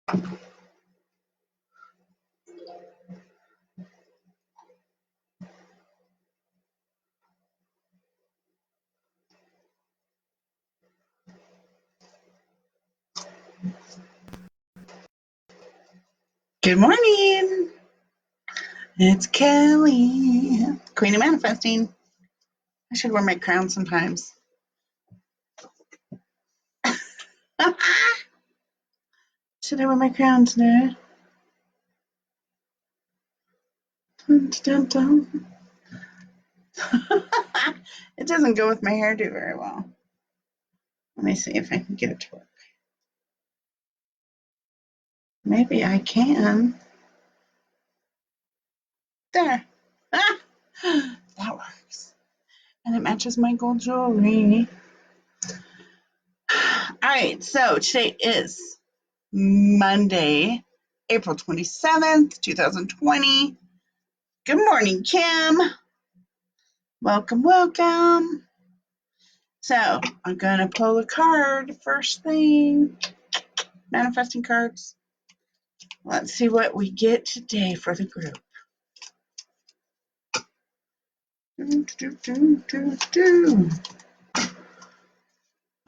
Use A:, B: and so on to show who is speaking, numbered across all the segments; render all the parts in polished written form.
A: Good morning. It's Kelly, Queen of Manifesting. I should wear my crown sometimes. Should I wear my crown today? Dun, dun, dun. It doesn't go with my hairdo very well. Let me see if I can get it to work. Maybe I can. There. That works. And it matches my gold jewelry. All right, so today is Monday, April 27th, 2020. Good morning, Kim. Welcome, welcome. So I'm going to pull a card first thing. Manifesting cards. Let's see what we get today for the group.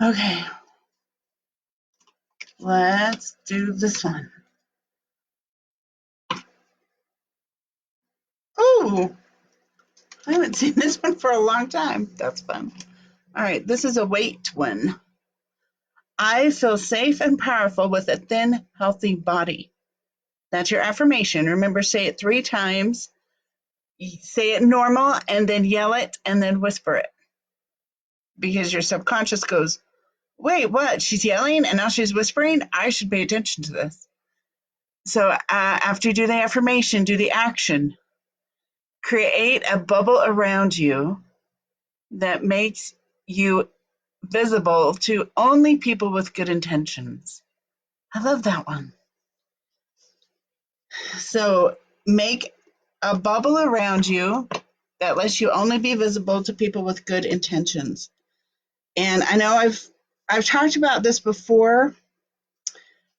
A: Okay. Let's do this one. Oh, I haven't seen this one for a long time. That's fun. All right, this is a weight one. I feel safe and powerful with a thin, healthy body. That's your affirmation. Remember, say it 3 times. Say it normal and then yell it and then whisper it. Because your subconscious goes, wait, what? She's yelling and now she's whispering? I should pay attention to this. So after you do the affirmation, do the action. Create a bubble around you that makes you visible to only people with good intentions. I love that one. So make a bubble around you that lets you only be visible to people with good intentions. And I know I've talked about this before,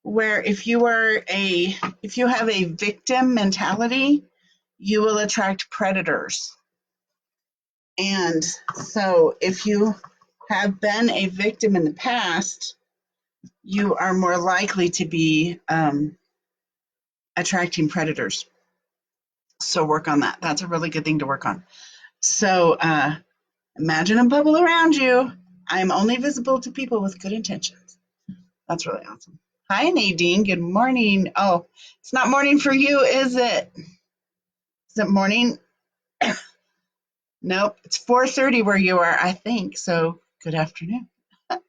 A: where if you have a victim mentality, you will attract predators. And so if you have been a victim in the past, you are more likely to be attracting predators. So work on that. That's a really good thing to work on. So imagine a bubble around you. I'm only visible to people with good intentions. That's really awesome. Hi, Nadine. Good morning. Oh, it's not morning for you, is it? Is it morning? Nope. It's 4:30 where you are, I think. So good afternoon. All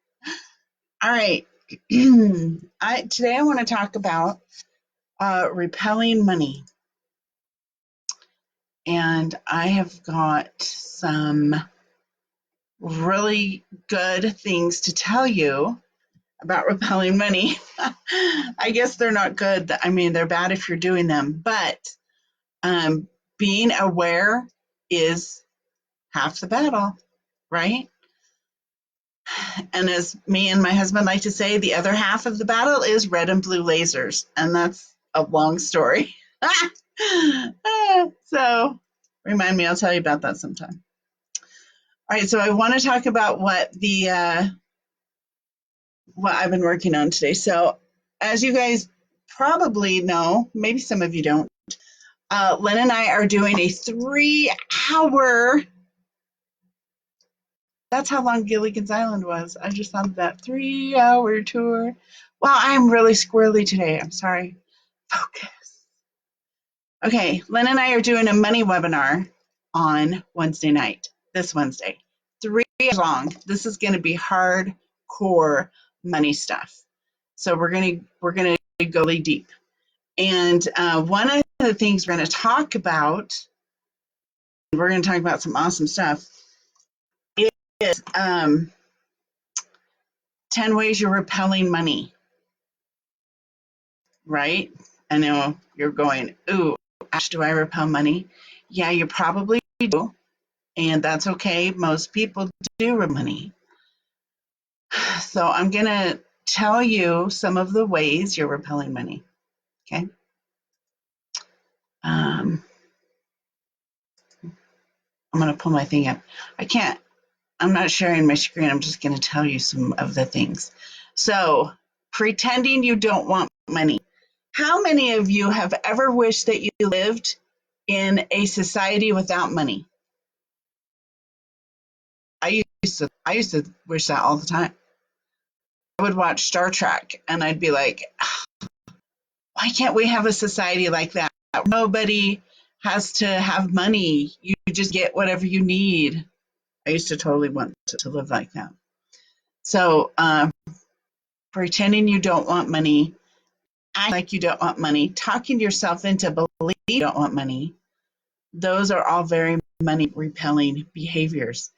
A: right. Today I want to talk about repelling money. And I have got some really good things to tell you about repelling money. I guess they're not good. I mean, they're bad if you're doing them, but being aware is half the battle, right? And as me and my husband like to say, the other half of the battle is red and blue lasers, and that's a long story. So remind me, I'll tell you about that sometime. All right, so I want to talk about what I've been working on today. So as you guys probably know, maybe some of you don't, Lynn and I are doing a 3-hour, that's how long Gilligan's Island was. I just thought that 3-hour tour. Wow, I'm really squirrely today. I'm sorry. Focus. Okay, Lynn and I are doing a money webinar on Wednesday night, this Wednesday. 3 hours long. This is going to be hardcore money stuff. So we're gonna go really deep. And one of the things we're going to talk about some awesome stuff, is 10 ways you're repelling money. Right? I know you're going, ooh, Ash, do I repel money? Yeah, you probably do. And that's okay. Most people do repel money. So I'm going to tell you some of the ways you're repelling money. Okay. I'm going to pull my thing up. I'm not sharing my screen. I'm just going to tell you some of the things. So, pretending you don't want money. How many of you have ever wished that you lived in a society without money? I used to wish that all the time. I would watch Star Trek and I'd be like, why can't we have a society like that? Nobody has to have money. You just get whatever you need. I used to totally want to live like that. So, pretending you don't want money, acting like you don't want money, talking yourself into believing you don't want money, those are all very money repelling behaviors.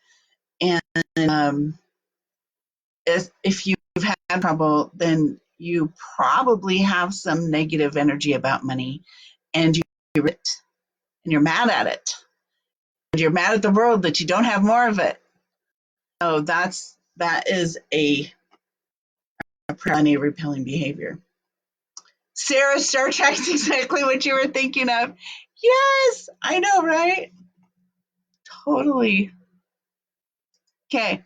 A: And if you've had trouble, then you probably have some negative energy about money, and you're mad at it. And you're mad at the world that you don't have more of it. So that is a money repelling behavior. Sarah, Star Trek's exactly what you were thinking of. Yes, I know, right? Totally. Okay.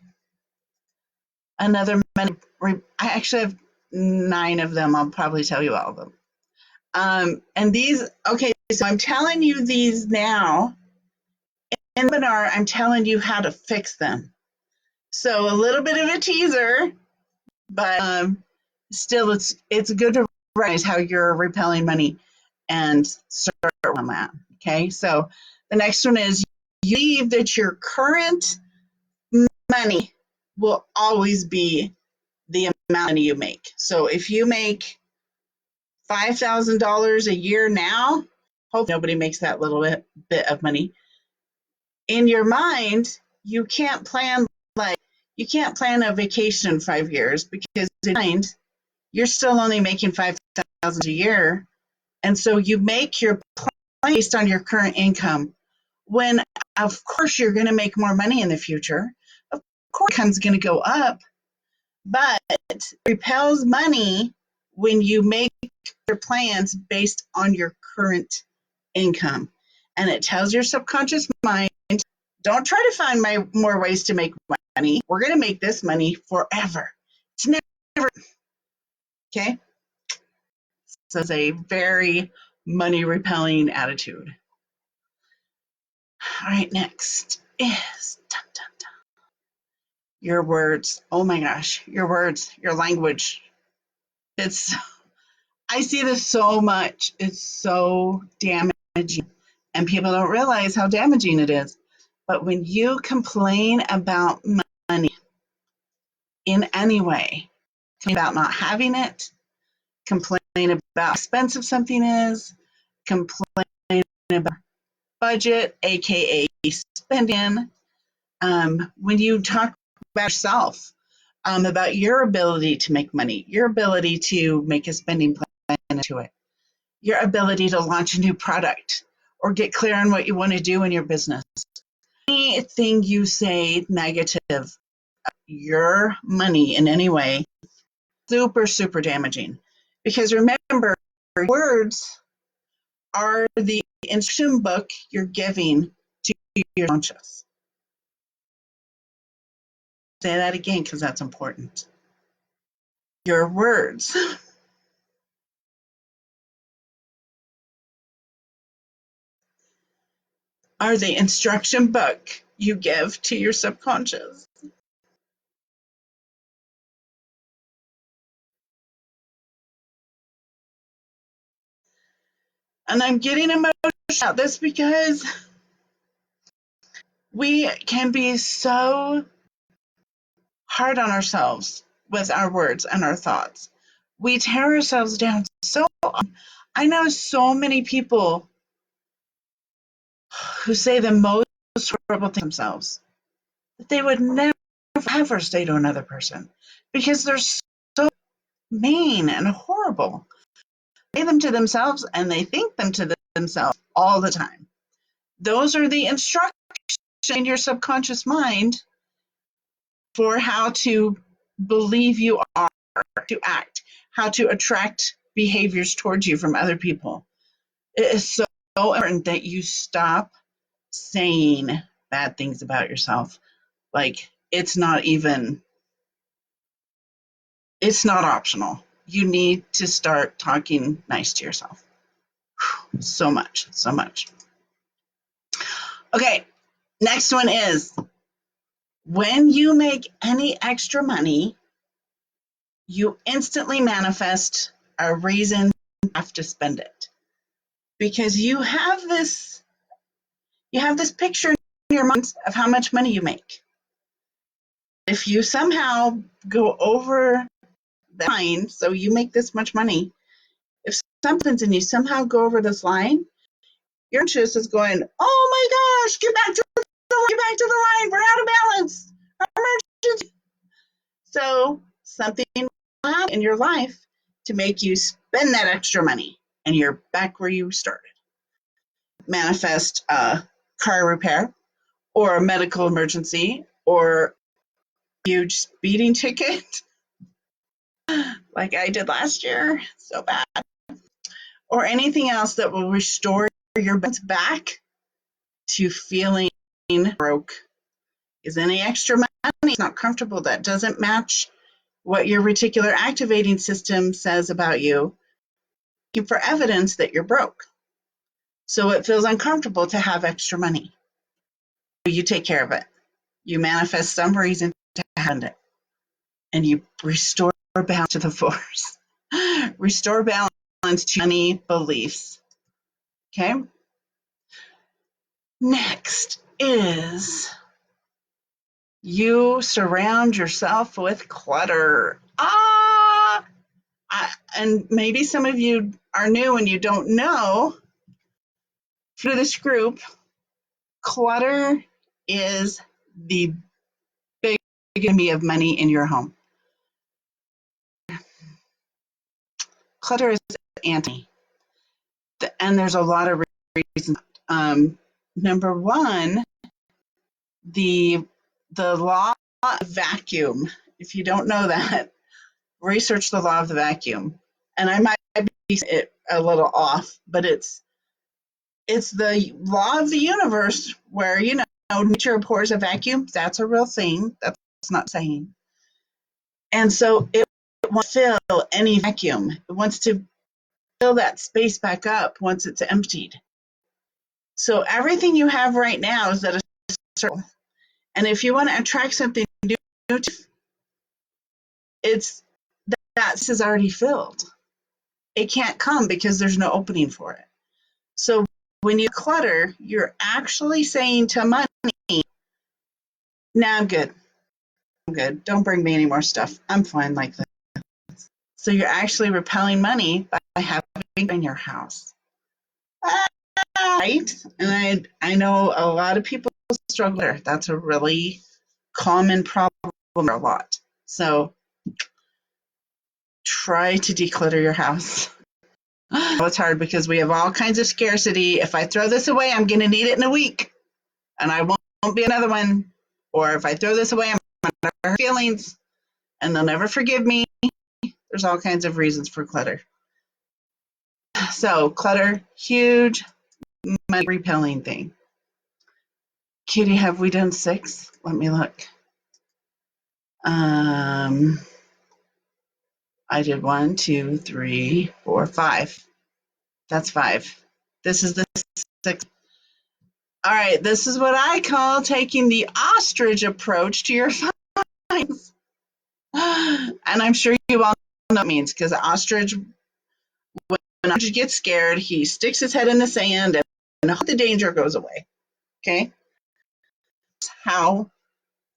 A: Another money. I actually have 9 of them. I'll probably tell you all of them. And these, okay, so I'm telling you these now. In the webinar, I'm telling you how to fix them. So a little bit of a teaser, but still, it's good to recognize how you're repelling money and start on that. Okay, so the next one is you believe that your current money will always be the amount of money you make. So if you make $5,000 a year now, hopefully nobody makes that little bit of money. In your mind, you can't plan a vacation in 5 years because in your mind, you're still only making $5,000 a year. And so you make your plan based on your current income when, of course, you're going to make more money in the future. Of course, income's going to go up, but it repels money when you make your plans based on your current income. And it tells your subconscious mind, don't try to find more ways to make money. We're going to make this money forever. It's never, okay? So it's a very money repelling attitude. All right, next is your words. Oh my gosh, your words, your language. I see this so much. It's so damaging, and people don't realize how damaging it is. But when you complain about money in any way, complain about not having it, complain about how expensive something is, complain about budget, aka spending, when you talk about yourself, about your ability to make money, your ability to make a spending plan into it, your ability to launch a new product or get clear on what you want to do in your business. Anything you say negative, your money in any way, super, super damaging. Because remember, words are the instruction book you're giving to your conscious. Say that again because that's important. Your words are the instruction book you give to your subconscious. And I'm getting emotional about this because we can be so hard on ourselves with our words and our thoughts. We tear ourselves down so often. I know so many people who say the most horrible things to themselves that they would never ever say to another person because they're so mean and horrible. They say them to themselves and they think them to themselves all the time. Those are the instructions in your subconscious mind for how to believe you are to act, how to attract behaviors towards you from other people. It is so important that you stop saying bad things about yourself. Like, it's not optional. You need to start talking nice to yourself. So much. Okay, next one is, when you make any extra money, you instantly manifest a reason you have to spend it. Because you have this picture in your mind of how much money you make. If you somehow go over the line, so you make this much money, if something happens and you somehow go over this line, your conscious is going, oh my gosh, get back to the line, we're out of balance. Emergency. So something will happen in your life to make you spend that extra money, and you're back where you started. Manifest a car repair, or a medical emergency, or a huge speeding ticket, like I did last year, so bad, or anything else that will restore your balance back to feeling broke. Is any extra money is not comfortable, that doesn't match what your reticular activating system says about you, looking for evidence that you're broke. So it feels uncomfortable to have extra money. You take care of it. You manifest some reason to have it, and you restore balance to the force. Restore balance to money beliefs. Okay? Next is, you surround yourself with clutter. And maybe some of you are new and you don't know, through this group, clutter is the big enemy of money in your home. Clutter is anti, and there's a lot of reasons. Number one, the law of vacuum. If you don't know that, research the law of the vacuum. And I might be a little off, but it's the law of the universe where, nature abhors a vacuum. That's a real thing. That's not saying. And so it wants to fill any vacuum. It wants to fill that space back up once it's emptied. So everything you have right now is at a circle. And if you want to attract something new, it's that is already filled. It can't come because there's no opening for it. So when you clutter, you're actually saying to money, nah, I'm good. Don't bring me any more stuff. I'm fine like this. So you're actually repelling money by having it in your house. Right? And I know a lot of people struggle there. That's a really common problem a lot. So try to declutter your house. It's hard because we have all kinds of scarcity. If I throw this away, I'm going to need it in a week, and I won't be another one. Or if I throw this away, I'm going to hurt feelings, and they'll never forgive me. There's all kinds of reasons for clutter. So clutter, huge money repelling thing. Kitty, have we done 6? Let me look. I did 1, 2, 3, 4, 5. That's 5. This is the 6th. All right, this is what I call taking the ostrich approach to your finance. And I'm sure you all know what it means, because the ostrich, when an ostrich gets scared, he sticks his head in the sand and the danger goes away. Okay? That's how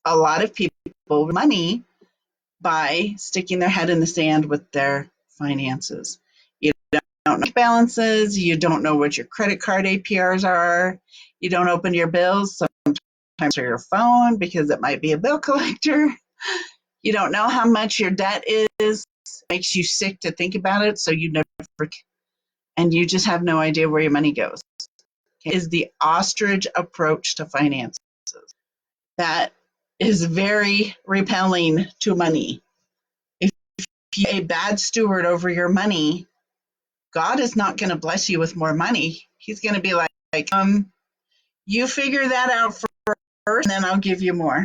A: a lot of people make money, by sticking their head in the sand with their finances. You don't know balances, you don't know what your credit card APRs are, you don't open your bills sometimes through your phone because it might be a bill collector. You don't know how much your debt is. It makes you sick to think about it, so you never, and you just have no idea where your money goes. It is the ostrich approach to finances. That is very repelling to money. If you're a bad steward over your money, God is not going to bless you with more money. He's going to be like, you figure that out first, and then I'll give you more,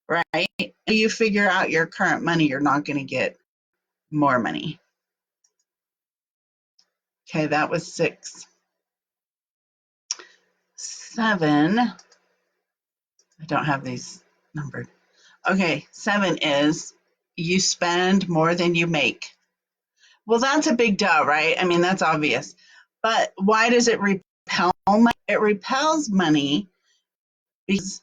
A: right? You figure out your current money, you're not going to get more money. Okay, that was 6. 7, I don't have these numbered. Okay, 7 is you spend more than you make. Well, that's a big duh, right? I mean, that's obvious. But why does it repel money? It repels money because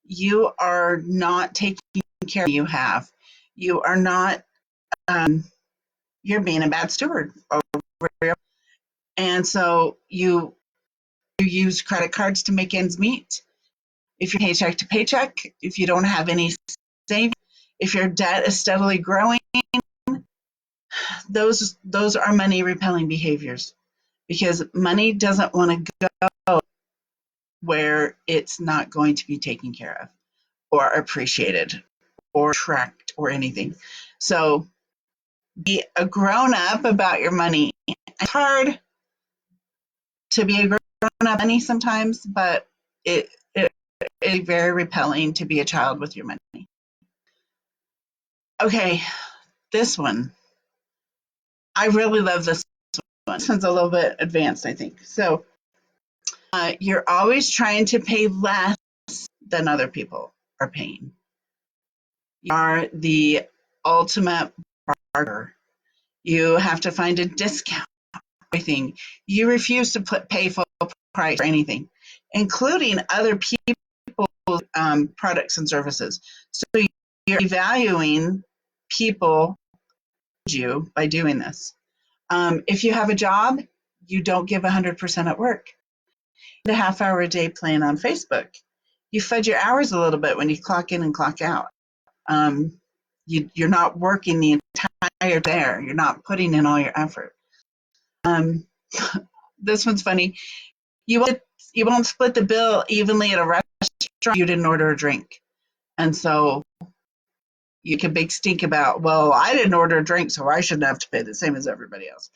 A: you are not taking care of what you have. You are not, you're being a bad steward over your, and so you use credit cards to make ends meet. If you're paycheck to paycheck, if you don't have any savings, if your debt is steadily growing, those are money repelling behaviors, because money doesn't want to go where it's not going to be taken care of or appreciated or tracked or anything. So be a grown up about your money. It's hard to be a grown up money sometimes, but it is very repelling to be a child with your money. Okay, this one. I really love this one. This one's a little bit advanced, I think. So you're always trying to pay less than other people are paying. You are the ultimate barter. You have to find a discount for everything. You refuse to pay full price for anything, including other people's products and services. So you're devaluing people you by doing this. If you have a job, you don't give 100% at work. A half hour a day playing on Facebook. You fudge your hours a little bit when you clock in and clock out. You're not working the entire day. You're not putting in all your effort. This one's funny. You won't split the bill evenly at a restaurant. You didn't order a drink, and so you can big stink about, well, I didn't order a drink, so I shouldn't have to pay the same as everybody else.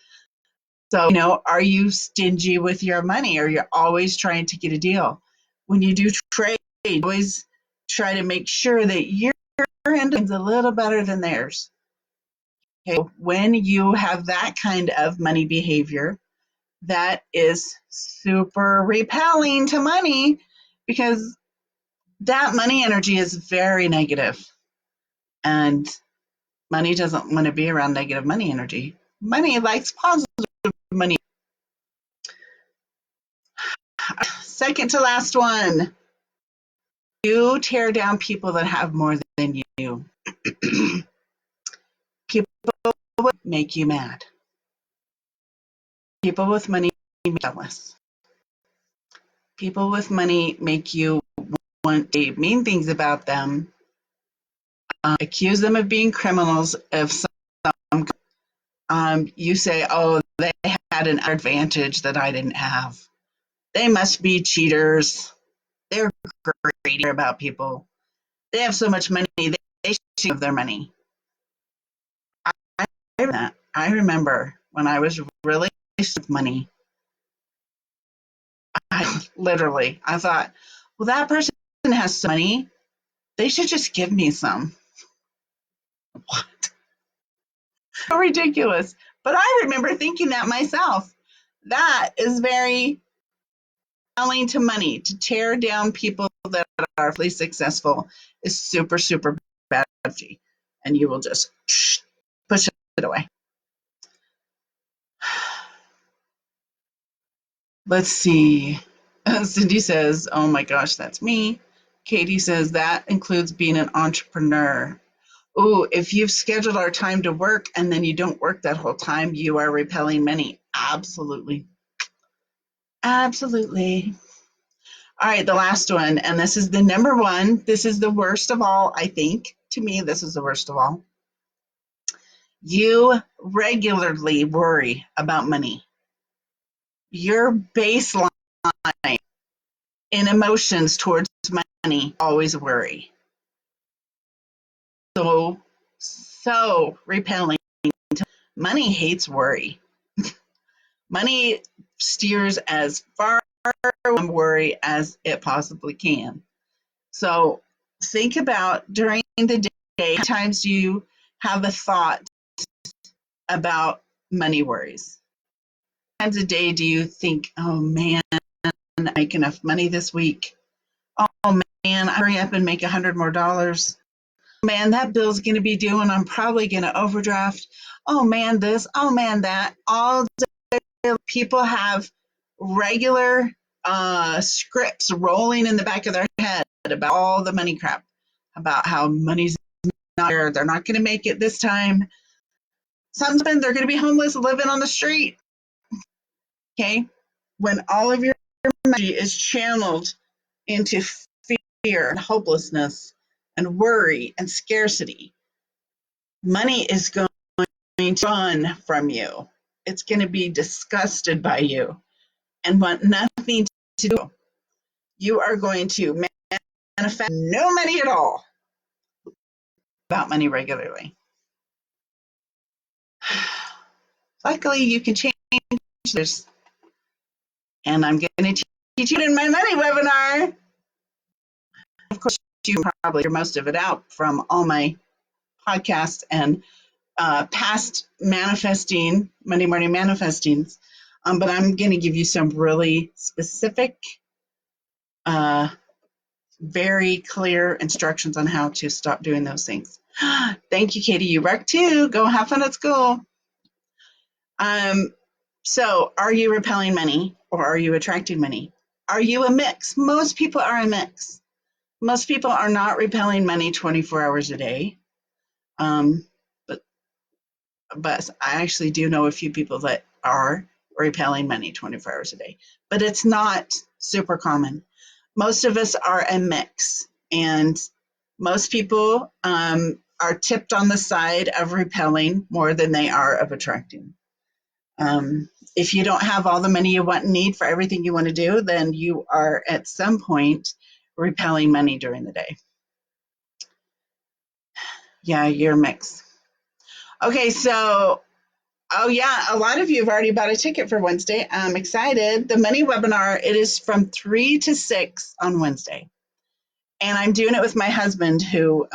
A: So, are you stingy with your money, or you're always trying to get a deal? When you do trade, always try to make sure that your end is a little better than theirs. Okay? When you have that kind of money behavior, that is super repelling to money, because that money energy is very negative, and money doesn't want to be around negative money energy. Money likes positive money. Second to last one. You tear down people that have more than you. People make you mad. People with money make you jealous. People with money make you want to mean things about them, accuse them of being criminals. If you say, oh, they had an advantage that I didn't have. They must be cheaters. They're greedy about people. They have so much money, they should have their money. I remember when I was really with money, I thought, well, that person has some money. They should just give me some. What? So ridiculous. But I remember thinking that myself. That is very telling to money. To tear down people that are really successful is super, super bad. And you will just push it away. Let's see. Cindy says, oh my gosh, that's me. Katie says, that includes being an entrepreneur. Oh, if you've scheduled our time to work and then you don't work that whole time, you are repelling money. Absolutely. Absolutely. All right, the last one. And this is the number one. This is the worst of all, I think. To me, this is the worst of all. You regularly worry about money. Your baseline in emotions towards money, always worry. So repelling. Money hates worry. Money steers as far from worry as it possibly can. So think about during the day, how many times you have a thought about money worries. How many times a day do you think, oh man, I didn't make enough money this week? Oh man, I hurry up and make $100 more. Man, that bill's going to be due and I'm probably going to overdraft. Oh man, this, oh man, that. All day people have regular scripts rolling in the back of their head about all the money crap, about how money's not there, they're not going to make it this time. Sometimes they're going to be homeless living on the street. Okay? When all of your money is channeled into fear and hopelessness and worry and scarcity, money is going to run from you. It's going to be disgusted by you and want nothing to do. You are going to manifest no money at all about money regularly. Luckily, you can change this, and I'm going to teach you in my money webinar. Of course, you can probably hear most of it out from all my podcasts and past manifesting, Monday morning manifestings. But I'm going to give you some really specific, very clear instructions on how to stop doing those things. Thank you, Katie. You rock too. Go have fun at school. So are you repelling money or are you attracting money? Are you a mix? Most people are a mix. Most people are not repelling money 24 hours a day. But I actually do know a few people that are repelling money 24 hours a day. But it's not super common. Most of us are a mix. And most people are tipped on the side of repelling more than they are of attracting. If you don't have all the money you want and need for everything you want to do, then you are at some point repelling money during the day. Yeah, you're a mix. Okay, so, oh yeah, a lot of you have already bought a ticket for Wednesday. I'm excited. The money webinar, it is from 3 to 6 on Wednesday. And I'm doing it with my husband who,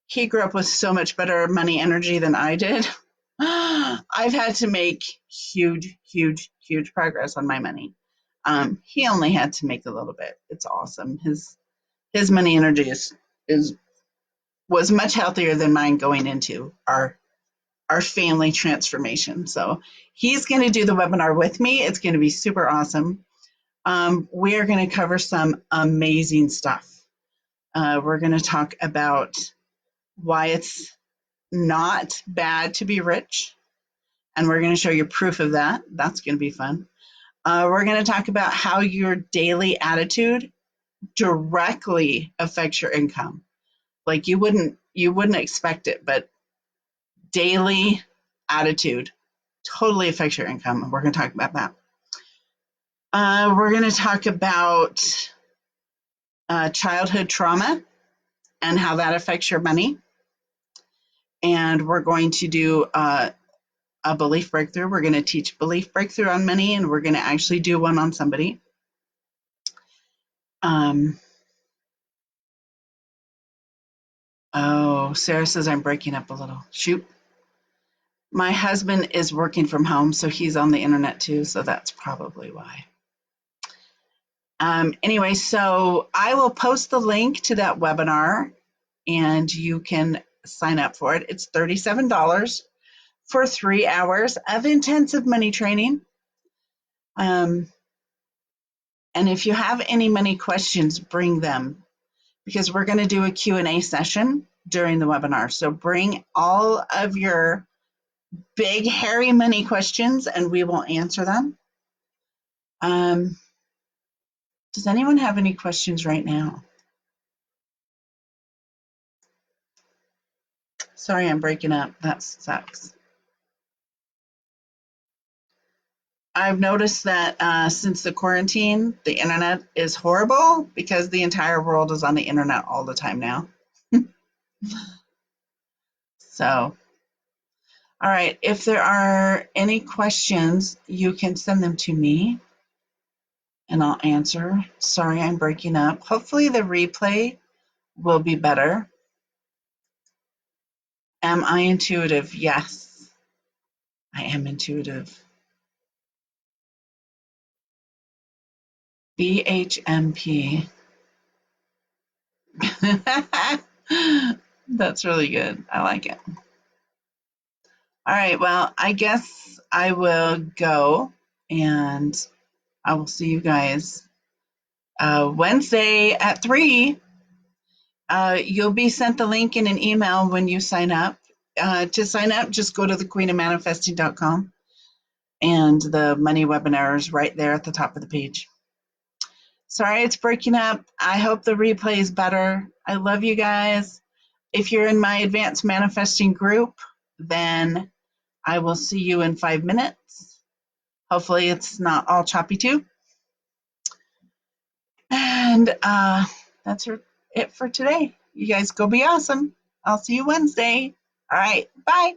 A: he grew up with so much better money energy than I did. I've had to make huge, huge, huge progress on my money. He only had to make a little bit. It's awesome. His money energy was much healthier than mine going into our family transformation. So he's going to do the webinar with me. It's going to be super awesome. We're going to cover some amazing stuff. We're going to talk about why it's not bad to be rich. And we're going to show you proof of that. That's going to be fun. We're going to talk about how your daily attitude directly affects your income. Like you wouldn't expect it, but daily attitude totally affects your income. And we're going to talk about that. We're going to talk about childhood trauma and how that affects your money. And we're going to do a belief breakthrough. We're going to teach belief breakthrough on money, and we're going to actually do one on somebody. Oh, Sarah says I'm breaking up a little. Shoot. My husband is working from home, so he's on the internet too, so that's probably why. Anyway, so I will post the link to that webinar, and you can sign up for it. It's $37 for 3 hours of intensive money training. And if you have any money questions, bring them, because we're going to do a Q&A session during the webinar. So bring all of your big, hairy money questions, and we will answer them. Does anyone have any questions right now? Sorry, I'm breaking up. That sucks. I've noticed that since the quarantine, the internet is horrible because the entire world is on the internet all the time now. So, All right, if there are any questions, you can send them to me and I'll answer. Sorry, I'm breaking up. Hopefully the replay will be better. Am I intuitive? Yes, I am intuitive. BHMP. That's really good. I like it. All right, well, I guess I will go and I will see you guys Wednesday at 3. You'll be sent the link in an email when you sign up. To sign up, just go to thequeenofmanifesting.com and the money webinar is right there at the top of the page. Sorry it's breaking up. I hope the replay is better. I love you guys. If you're in my advanced manifesting group, then I will see you in 5 minutes. Hopefully it's not all choppy too. And that's it for today. You guys go be awesome. I'll see you Wednesday. All right. Bye.